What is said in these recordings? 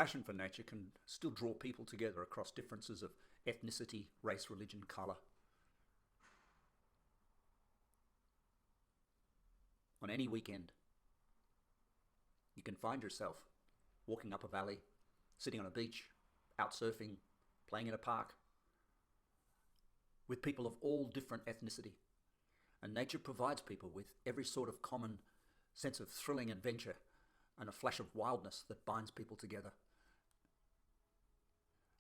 Passion for nature can still draw people together across differences of ethnicity, race, religion, colour. On any weekend, you can find yourself walking up a valley, sitting on a beach, out surfing, playing in a park, with people of all different ethnicity. And nature provides people with every sort of common sense of thrilling adventure and a flash of wildness that binds people together.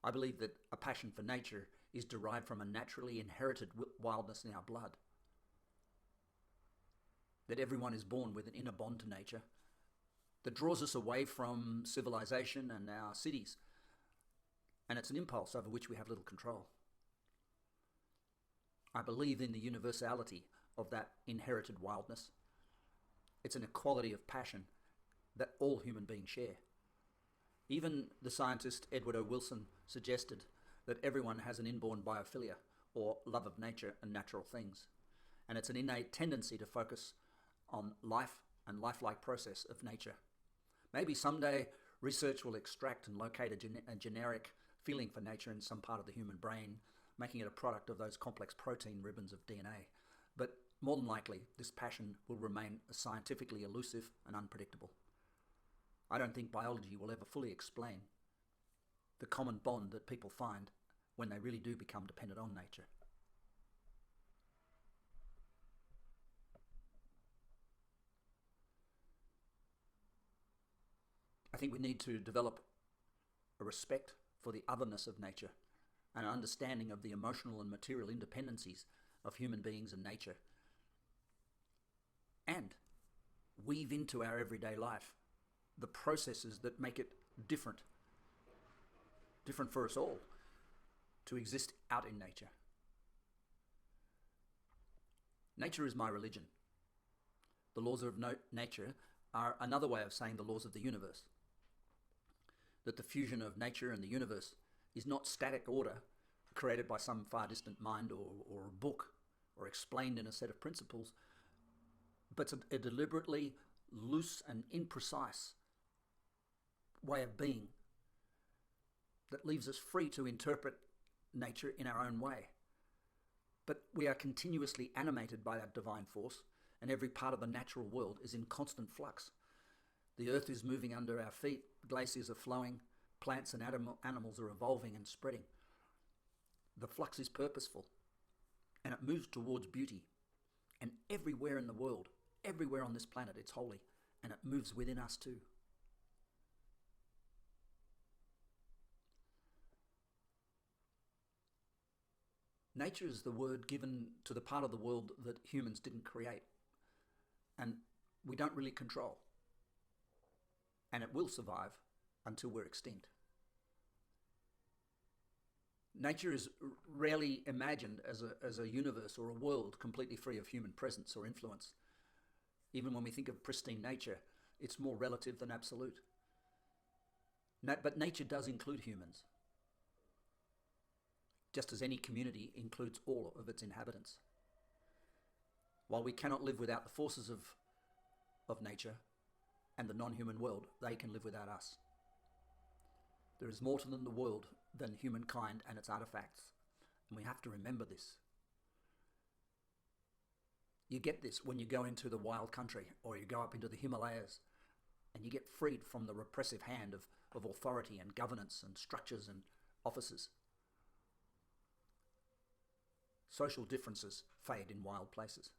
I believe that a passion for nature is derived from a naturally inherited wildness in our blood. That everyone is born with an inner bond to nature that draws us away from civilization and our cities. And it's an impulse over which we have little control. I believe in the universality of that inherited wildness. It's an equality of passion that all human beings share. Even the scientist Edward O. Wilson suggested that everyone has an inborn biophilia, or love of nature and natural things. And it's an innate tendency to focus on life and lifelike process of nature. Maybe someday research will extract and locate a generic feeling for nature in some part of the human brain, making it a product of those complex protein ribbons of DNA. But more than likely, this passion will remain scientifically elusive and unpredictable. I don't think biology will ever fully explain the common bond that people find when they really do become dependent on nature. I think we need to develop a respect for the otherness of nature and an understanding of the emotional and material independencies of human beings and nature, and weave into our everyday life the processes that make it different for us all to exist out in nature. Nature is my religion. The laws of nature are another way of saying the laws of the universe. That the fusion of nature and the universe is not static order created by some far distant mind or a book or explained in a set of principles, but a deliberately loose and imprecise way of being that leaves us free to interpret nature in our own way. But we are continuously animated by that divine force, and every part of the natural world is in constant flux. The earth is moving under our feet, glaciers are flowing, plants and animals are evolving and spreading. The flux is purposeful, and it moves towards beauty. And everywhere in the world, everywhere on this planet, it's holy, and it moves within us too. Nature is the word given to the part of the world that humans didn't create, and we don't really control. And it will survive until we're extinct. Nature is rarely imagined as a universe or a world completely free of human presence or influence. Even when we think of pristine nature, it's more relative than absolute. But nature does include humans, just as any community includes all of its inhabitants. While we cannot live without the forces of nature and the non-human world, they can live without us. There is more to the world than humankind and its artifacts, and we have to remember this. You get this when you go into the wild country or you go up into the Himalayas and you get freed from the repressive hand of authority and governance and structures and offices. Social differences fade in wild places.